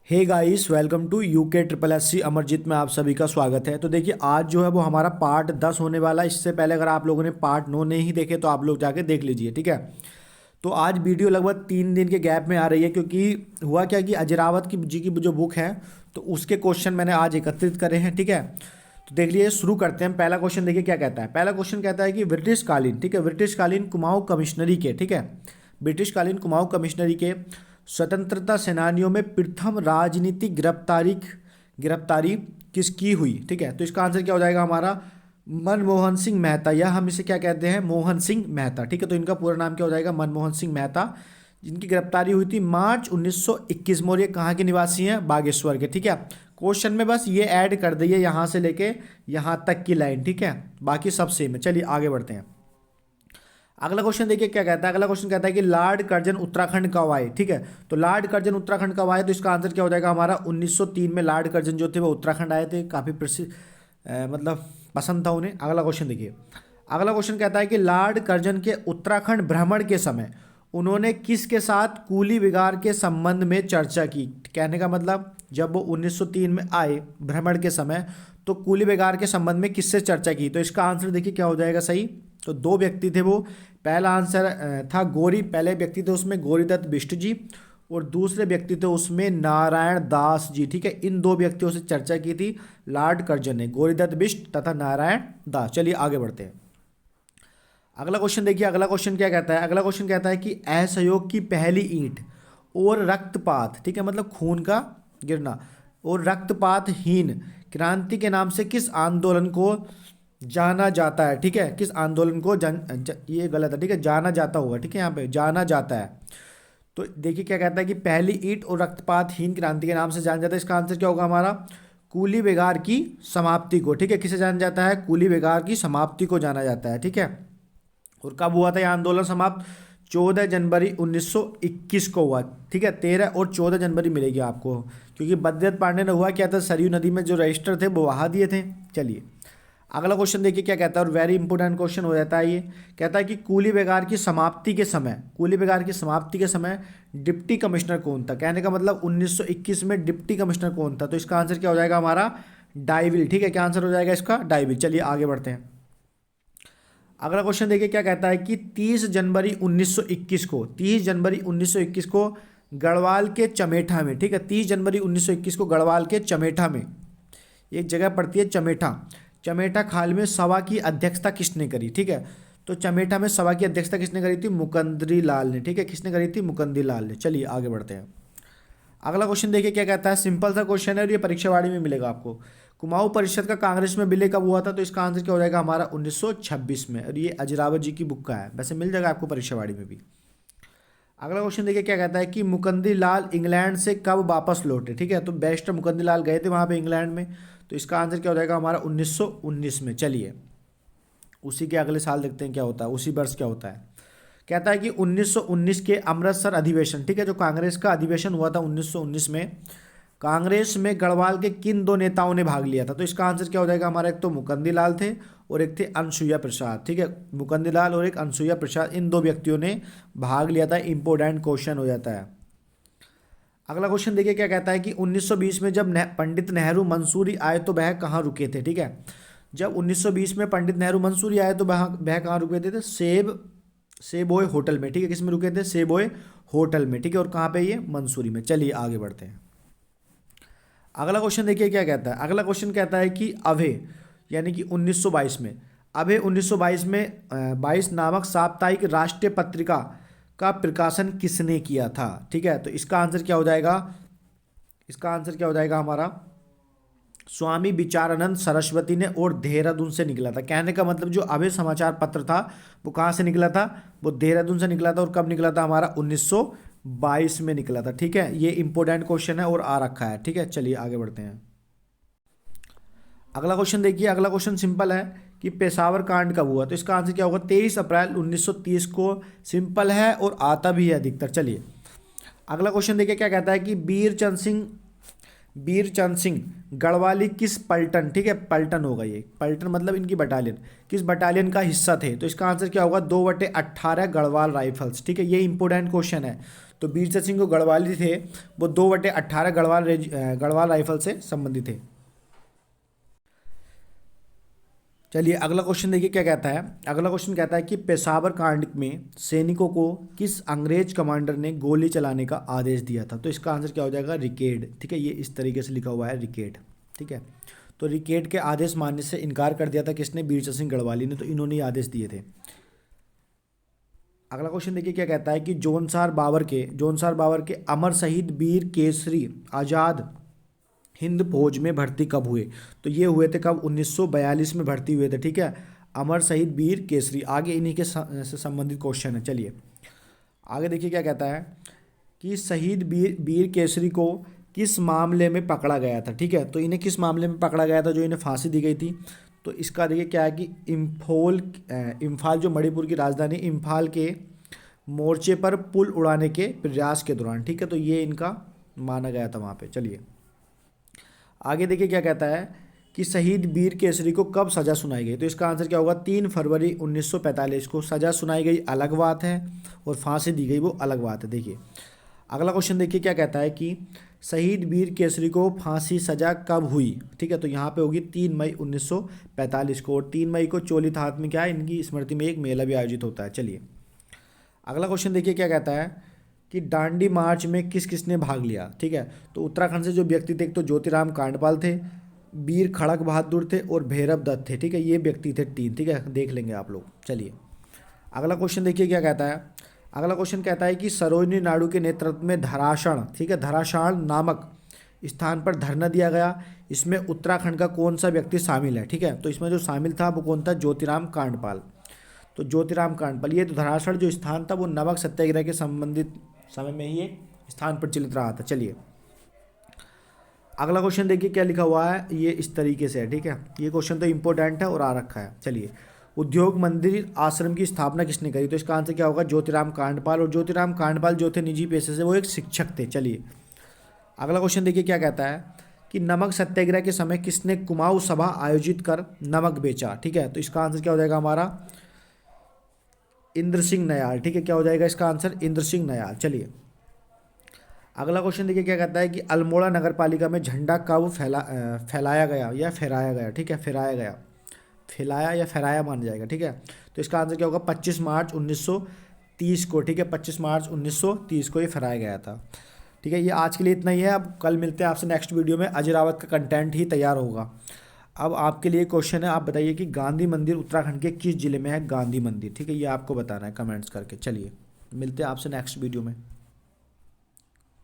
Hey guys, welcome to UK triple S C Amarjeet में आप सभी का स्वागत है। तो देखिए, आज जो है वो हमारा पार्ट 10 होने वाला है। इससे पहले अगर आप लोगों ने पार्ट 9 नहीं देखे तो आप लोग जाके देख लीजिए, ठीक है। तो आज वीडियो लगभग 3 दिन के गैप में आ रही है, क्योंकि हुआ क्या कि अजरावत की जी की जो बुक है तो उसके क्वेश्चन मैंने आज एकत्रित करे हैं, ठीक है। तो देख लीजिए, शुरू करते हैं। पहला क्वेश्चन देखिए क्या कहता है। पहला क्वेश्चन कहता है कि ब्रिटिश कालीन, ठीक है, ब्रिटिश कालीन कुमाऊं कमिश्नरी के, ठीक है, ब्रिटिश कालीन कुमाऊं कमिश्नरी के स्वतंत्रता सेनानियों में प्रथम राजनीतिक गिरफ्तारी किसकी हुई, ठीक है। तो इसका आंसर क्या हो जाएगा हमारा, मनमोहन सिंह मेहता, या हम इसे क्या कहते हैं, मोहन सिंह मेहता, ठीक है। तो इनका पूरा नाम क्या हो जाएगा, मनमोहन सिंह मेहता, जिनकी गिरफ्तारी हुई थी मार्च 1921 में। और ये कहाँ के निवासी हैं, बागेश्वर के, ठीक है। क्वेश्चन में बस ये ऐड कर दिए यहाँ से लेके यहाँ तक की लाइन, ठीक है, बाकी सब सेम है। चलिए आगे बढ़ते हैं। अगला क्वेश्चन देखिए क्या कहता है। अगला क्वेश्चन कहता है कि लॉर्ड कर्जन उत्तराखंड कब आए, ठीक है। तो लॉर्ड कर्जन उत्तराखंड कब आए, तो इसका आंसर क्या हो जाएगा हमारा, 1903 में लॉर्ड कर्जन जो थे वो उत्तराखंड आए थे। काफ़ी प्रसिद्ध मतलब पसंद था उन्हें। अगला क्वेश्चन देखिए। अगला क्वेश्चन कहता है कि लॉर्ड कर्जन के उत्तराखंड भ्रमण के समय उन्होंने किसके साथ कूली विगार के संबंध में चर्चा की। कहने का मतलब, जब वो 1903 में आए भ्रमण के समय तो कूली विगार के संबंध में किससे चर्चा की। तो इसका आंसर देखिए क्या हो जाएगा सही। तो दो व्यक्ति थे वो। पहला आंसर था पहले व्यक्ति थे उसमें गौरीदत्त बिष्ट जी, और दूसरे व्यक्ति थे उसमें नारायण दास जी, ठीक है। इन दो व्यक्तियों से चर्चा की थी लॉर्ड कर्जन ने, गौरीदत्त बिष्ट तथा नारायण दास। चलिए आगे बढ़ते हैं। अगला क्वेश्चन देखिए। अगला क्वेश्चन क्या कहता है। अगला क्वेश्चन कहता है कि असहयोग की पहली ईंट और रक्तपात, ठीक है, मतलब खून का गिरना, और रक्तपातहीन क्रांति के नाम से किस आंदोलन को जाना जाता है, ठीक है। किस आंदोलन को ये गलत है, ठीक है, जाना जाता होगा, ठीक है, यहाँ पे जाना जाता है। तो देखिए क्या कहता है कि पहली ईंट और रक्तपातहीन क्रांति के नाम से जाना जाता है। इसका आंसर क्या होगा हमारा, कूली बेगार की समाप्ति को, ठीक है। किसे जाना जाता है, कूली बेगार की समाप्ति को जाना जाता है, ठीक है। और कब हुआ था यह आंदोलन समाप्त, 14 जनवरी 1921 को हुआ, ठीक है। 13 और 14 जनवरी मिलेगी आपको, क्योंकि बद्रनाथ पांडे ने हुआ क्या था, सरयू नदी में जो रजिस्टर थे वो बहा दिए थे। चलिए अगला क्वेश्चन देखिए क्या कहता है, और वेरी इंपॉर्टेंट क्वेश्चन हो जाता है ये। कहता है कि कूली बेगार की समाप्ति के समय डिप्टी कमिश्नर कौन था। कहने का मतलब 1921 में डिप्टी कमिश्नर कौन था। तो इसका आंसर क्या हो जाएगा हमारा, डाइविल, ठीक है। क्या आंसर हो जाएगा इसका, डाइविल। चलिए आगे बढ़ते हैं। अगला क्वेश्चन देखिए क्या कहता है कि 30 जनवरी 1921 को गढ़वाल के चमेठा में, ठीक है, 30 जनवरी 1921 को गढ़वाल के चमेठा में एक जगह पड़ती है चमेठा खाल में सभा की अध्यक्षता किसने करी, ठीक है। तो चमेठा में सभा की अध्यक्षता किसने करी थी, मुकंदरी लाल ने, ठीक है। किसने करी थी, मुकंदी लाल ने। चलिए आगे बढ़ते हैं। अगला क्वेश्चन देखिए क्या कहता है। सिंपल सा क्वेश्चन है और ये परीक्षावाड़ी में मिलेगा आपको। कुमाऊं परिषद का कांग्रेस में विलय कब हुआ था। तो इसका आंसर क्या हो जाएगा हमारा, 1926 में। और ये अजरावत जी की बुक का है, वैसे मिल जाएगा आपको परीक्षावाड़ी में भी। अगला क्वेश्चन देखिए क्या कहता है कि मुकंदी लाल इंग्लैंड से कब वापस लौटे, ठीक है। तो बैरिस्टर मुकंदी लाल गए थे वहाँ पे इंग्लैंड में। तो इसका आंसर क्या हो जाएगा हमारा, 1919 में। चलिए उसी के अगले साल देखते हैं क्या होता है, उसी वर्ष क्या होता है। कहता है कि 1919 के अमृतसर अधिवेशन, ठीक है, जो कांग्रेस का अधिवेशन हुआ था 1919 में, कांग्रेस में गढ़वाल के किन दो नेताओं ने भाग लिया था। तो इसका आंसर क्या हो जाएगा हमारा, एक तो मुकंदी लाल थे और एक थे अनसुईया प्रसाद, ठीक है। मुकंदी लाल और एक अनसुईया प्रसाद, इन दो व्यक्तियों ने भाग लिया था। इंपॉर्टेंट क्वेश्चन हो जाता है। अगला क्वेश्चन देखिए क्या कहता है कि 1920 में जब पंडित नेहरू मंसूरी आए तो वह कहाँ रुके थे, ठीक है। जब 1920 में पंडित नेहरू मंसूरी आए तो वह कहाँ रुके थे, सेबोय होटल में, ठीक है। किस में रुके थे, सेबोय होटल में, ठीक है। और कहाँ पे, ये मंसूरी में। चलिए आगे बढ़ते हैं। अगला क्वेश्चन देखिए क्या कहता है। अगला क्वेश्चन कहता है कि अभय यानी कि 1922 में, अभय 1922 में 22 नामक साप्ताहिक राष्ट्रीय पत्रिका का प्रकाशन किसने किया था, ठीक है। तो इसका आंसर क्या हो जाएगा, इसका आंसर क्या हो जाएगा हमारा, स्वामी विचारानंद सरस्वती ने, और देहरादून से निकला था। कहने का मतलब जो अभय समाचार पत्र था वो कहाँ से निकला था, वो देहरादून से निकला था। और कब निकला था हमारा, 1922 में निकला था, ठीक है। ये इंपॉर्टेंट क्वेश्चन है और आ रखा है, ठीक है। चलिए आगे बढ़ते हैं। अगला क्वेश्चन देखिए। अगला क्वेश्चन सिंपल है कि पेशावर कांड कब हुआ। तो इसका आंसर क्या होगा, 23 अप्रैल 1930 को। सिंपल है और आता भी है अधिकतर। चलिए अगला क्वेश्चन देखिए क्या कहता है कि वीरचंद सिंह गढ़वाली किस पलटन, ठीक है, पलटन होगा ये, पलटन मतलब इनकी बटालियन, किस बटालियन का हिस्सा थे। तो इसका आंसर क्या होगा, 2/18 गढ़वाल राइफल्स, ठीक है। ये इंपॉर्टेंट क्वेश्चन है। तो बीरचंद सिंह जो गढ़वाली थे वो 2/18 गढ़वाल राइफल से संबंधित थे। चलिए अगला क्वेश्चन देखिए क्या कहता है। अगला क्वेश्चन कहता है कि पेशावर कांड में सैनिकों को किस अंग्रेज कमांडर ने गोली चलाने का आदेश दिया था। तो इसका आंसर क्या हो जाएगा, रिकेट। ठीक है, ये इस तरीके से लिखा हुआ है, रिकेट। ठीक है, तो रिकेट के आदेश मानने से इनकार कर दिया था किसने, बीरचंद सिंह गढ़वाली ने। तो इन्होंने ही आदेश दिए थे। अगला क्वेश्चन देखिए क्या कहता है कि जौनसार बाबर के अमर शहीद वीर केसरी आज़ाद हिंद फौज में भर्ती कब हुए। तो ये हुए थे कब, 1942 में भर्ती हुए थे। ठीक है, अमर शहीद वीर केसरी। आगे इन्हीं के से संबंधित क्वेश्चन है। चलिए आगे देखिए क्या कहता है कि शहीद वीर केसरी को किस मामले में पकड़ा गया था। ठीक है, तो इन्हें किस मामले में पकड़ा गया था जो इन्हें फांसी दी गई थी। तो इसका देखिए क्या है कि इम्फाल जो मणिपुर की राजधानी इम्फाल के मोर्चे पर पुल उड़ाने के प्रयास के दौरान। ठीक है, तो ये इनका माना गया था वहाँ पे। चलिए आगे देखिए क्या कहता है कि शहीद वीर केसरी को कब सज़ा सुनाई गई। तो इसका आंसर क्या होगा, 3 फरवरी 1945 को सज़ा सुनाई गई अलग बात है, और फांसी दी गई वो अलग बात है। देखिए अगला क्वेश्चन देखिए क्या कहता है कि शहीद वीर केसरी को फांसी सज़ा कब हुई। ठीक है, तो यहाँ पे होगी 3 मई 1945 को, और 3 मई को चोली थात में क्या है, इनकी स्मृति में एक मेला भी आयोजित होता है। चलिए अगला क्वेश्चन देखिए क्या कहता है कि दांडी मार्च में किस किसने भाग लिया। ठीक है, तो उत्तराखंड से जो व्यक्ति थे, एक तो ज्योतिराम कांडपाल थे, वीर खड़क बहादुर थे, और भैरव दत्त थे। ठीक है, ये व्यक्ति थे 3। ठीक है, देख लेंगे आप लोग। चलिए अगला क्वेश्चन देखिए क्या कहता है। अगला क्वेश्चन कहता है कि सरोजनी नायडू के नेतृत्व में धराशाण, ठीक है, धराशाण नामक स्थान पर धरना दिया गया। इसमें उत्तराखंड का कौन सा व्यक्ति शामिल है। ठीक है, तो इसमें जो शामिल था वो कौन था, ज्योतिराम कांडपाल। तो ज्योतिराम कांडपाल, ये तो धराशाण जो स्थान था वो नमक सत्याग्रह के संबंधित समय में ही ये स्थान प्रचलित रहा था। चलिए अगला क्वेश्चन देखिए क्या लिखा हुआ है, ये इस तरीके से है। ठीक है, ये क्वेश्चन तो इंपॉर्टेंट है और आ रखा है। चलिए उद्योग मंदिर आश्रम की स्थापना किसने करी। तो इसका आंसर क्या होगा, ज्योतिराम कांडपाल। और ज्योतिराम कांडपाल जो थे निजी पेशे से वो एक शिक्षक थे। चलिए अगला क्वेश्चन देखिए क्या कहता है कि नमक सत्याग्रह के समय किसने कुमाऊं सभा आयोजित कर नमक बेचा। ठीक है, तो इसका आंसर क्या हो जाएगा हमारा, इंद्र सिंह नयाल। ठीक है, क्या हो जाएगा इसका आंसर, इंद्र सिंह नयाल। चलिए अगला क्वेश्चन देखिए क्या कहता है कि अल्मोड़ा नगर पालिका में झंडा कब फैलाया गया या फहराया गया। ठीक है, फहराया गया, फैलाया या फहराया मान जाएगा। ठीक है, तो इसका आंसर क्या होगा, 25 मार्च 1930 को। ठीक है, 25 मार्च 1930 को ये फहराया गया था। ठीक है, ये आज के लिए इतना ही है। अब कल मिलते हैं आपसे नेक्स्ट वीडियो में। अजय रावत का कंटेंट ही तैयार होगा। अब आपके लिए क्वेश्चन है, आप बताइए कि गांधी मंदिर उत्तराखंड के किस जिले में है, गांधी मंदिर। ठीक है, ये आपको बताना है कमेंट्स करके। चलिए मिलते हैं आपसे नेक्स्ट वीडियो में।